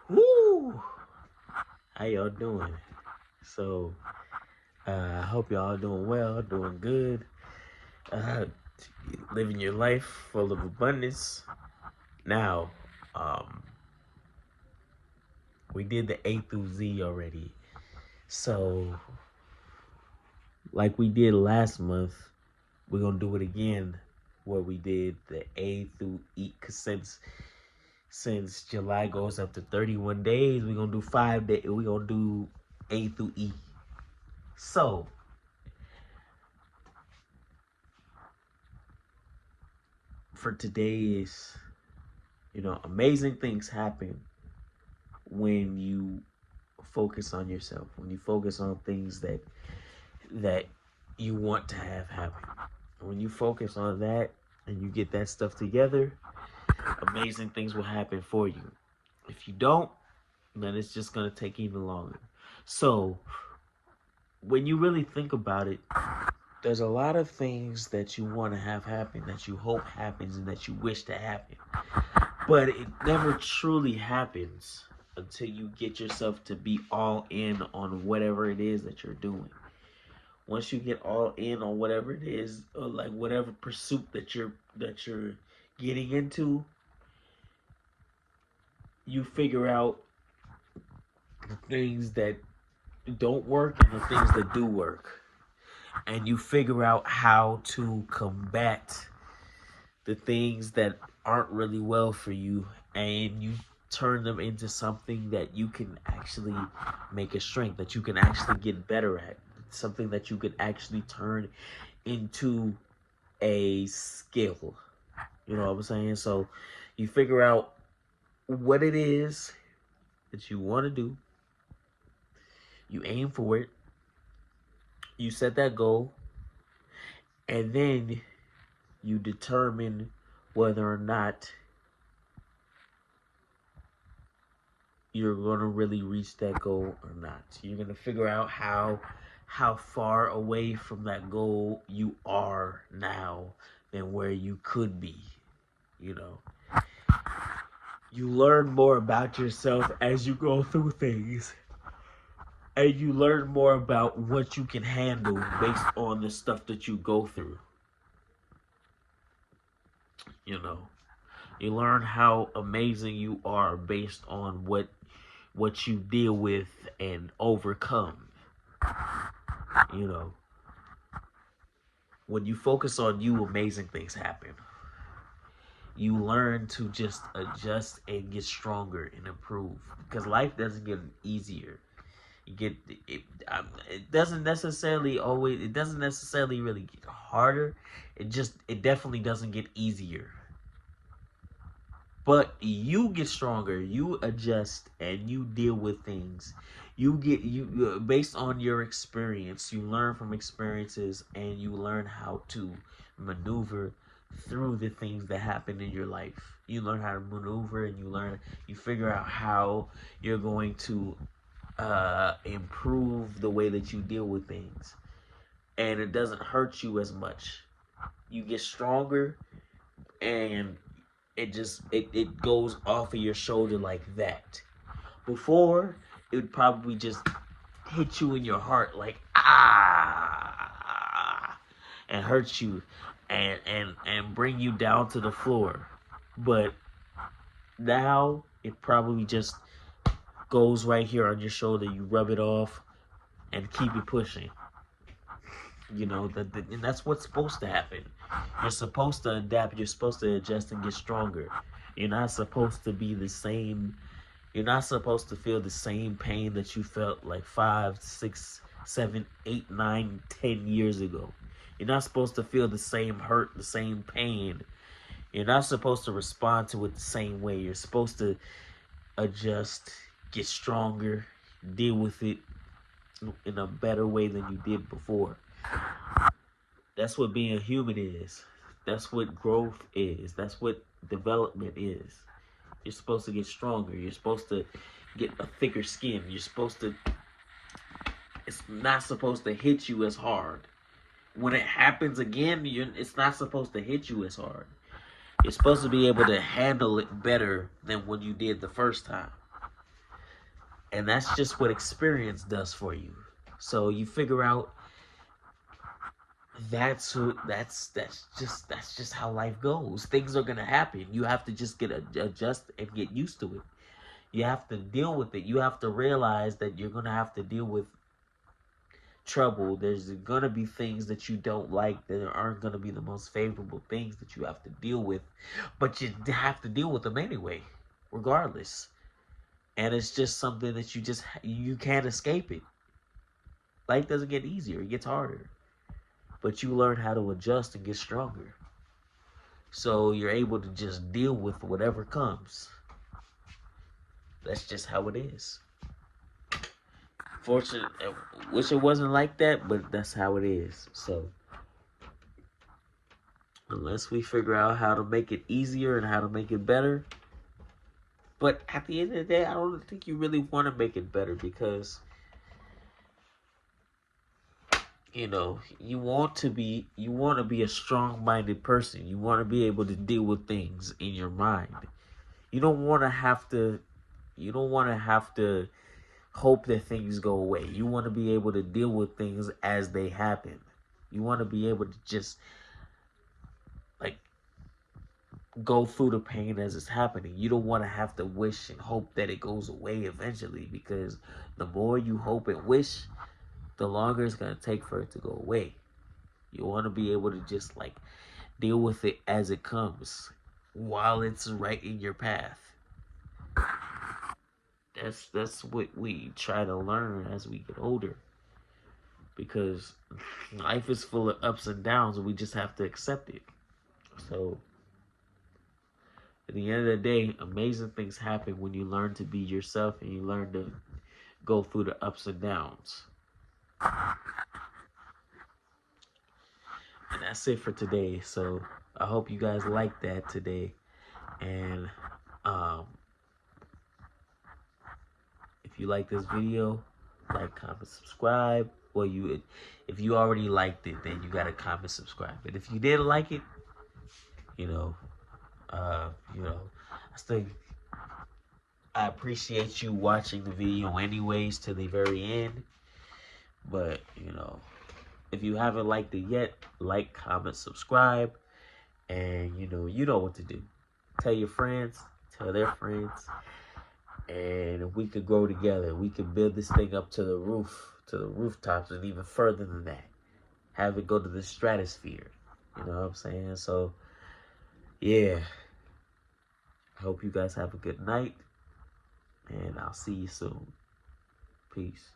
Woo! How y'all doing? So, I hope y'all doing well, doing good, uh, living your life full of abundance. Now, um, we did the A through Z already. So, like we did last month, we're gonna do it again, where we did the A through E. Cause since July goes up to 31 days, we're gonna do 5 days. We're gonna do A through E. So, for today is, amazing things happen when you focus on yourself, when you focus on things that you want to have happen. When you focus on that and you get that stuff together, amazing things will happen for you. If you don't, then it's just going to take even longer. So, when you really think about it, there's a lot of things that you want to have happen, that you hope happens, and that you wish to happen. But it never truly happens until you get yourself to be all in on whatever it is that you're doing. Once you get all in on whatever it is, or like whatever pursuit that you're getting into, you figure out the things that don't work and the things that do work. And you figure out how to combat the things that aren't really well for you, and you turn them into something that you can actually make a strength, that you can actually get better at, something that you can actually turn into a skill. You know what I'm saying? So you figure out what it is that you want to do, you aim for it, you set that goal, and then you determine whether or not you're going to really reach that goal or not. You're going to figure out how far away from that goal you are now than where you could be. You know, you learn more about yourself as you go through things, and you learn more about what you can handle based on the stuff that you go through. You know, you learn how amazing you are based on what you deal with and overcome. You know, when you focus on you, amazing things happen. You learn to just adjust and get stronger and improve, because life doesn't get easier. You get it. It doesn't necessarily always. It doesn't necessarily really get harder. It definitely doesn't get easier. But you get stronger, you adjust, and you deal with things. You based on your experience, you learn from experiences, and you learn how to maneuver through the things that happen in your life. You learn how to maneuver, and you figure out how you're going to improve the way that you deal with things, and it doesn't hurt you as much. You get stronger, and it goes off of your shoulder like that. Before, it would probably just hit you in your heart like and hurt you and bring you down to the floor. But now it probably just goes right here on your shoulder. You rub it off and keep it pushing. And that's what's supposed to happen. You're supposed to adapt. You're supposed to adjust and get stronger. You're not supposed to be the same. You're not supposed to feel the same pain that you felt like 5, 6, 7, 8, 9, 10 years ago. You're not supposed to feel the same hurt, the same pain. You're not supposed to respond to it the same way. You're supposed to adjust, get stronger, deal with it in a better way than you did before. That's what being a human is. That's what growth is. That's what development is. You're supposed to get stronger. You're supposed to get a thicker skin. It's not supposed to hit you as hard. When it happens again, it's not supposed to hit you as hard. You're supposed to be able to handle it better than when you did the first time. And that's just what experience does for you. So you figure out that's just how life goes. Things are gonna happen. You have to just adjust and get used to it. You have to deal with it. You have to realize that you're gonna have to deal with trouble. There's gonna be things that you don't like that aren't gonna be the most favorable things that you have to deal with, but you have to deal with them anyway, regardless. And it's just something that you can't escape it. Life doesn't get easier; it gets harder. But you learn how to adjust and get stronger. So you're able to just deal with whatever comes. That's just how it is. Fortunate, wish it wasn't like that, but that's how it is. So unless we figure out how to make it easier and how to make it better, but at the end of the day, I don't think you really want to make it better because you want to be a strong-minded person. You want to be able to deal with things in your mind. You don't want to have to. You don't want to have to hope that things go away. You want to be able to deal with things as they happen. You want to be able to just like go through the pain as it's happening. You don't want to have to wish and hope that it goes away eventually because the more you hope and wish, the longer it's going to take for it to go away. You want to be able to just like deal with it as it comes while it's right in your path. That's what we try to learn as we get older because life is full of ups and downs and we just have to accept it. So at the end of the day, amazing things happen when you learn to be yourself and you learn to go through the ups and downs. And that's it for today. So I hope you guys like that today. And um, if you like this video, like, comment, subscribe. Well, if you already liked it, then you gotta comment, subscribe. But if you didn't like it, you know, uh, you know, I still I appreciate you watching the video anyways to the very end. But if you haven't liked it yet, like, comment, subscribe, and you know what to do. Tell your friends, tell their friends, and if we could grow together, we could build this thing up to the roof, to the rooftops, and even further than that. Have it go to the stratosphere. You know what I'm saying? So, yeah. I hope you guys have a good night, and I'll see you soon. Peace.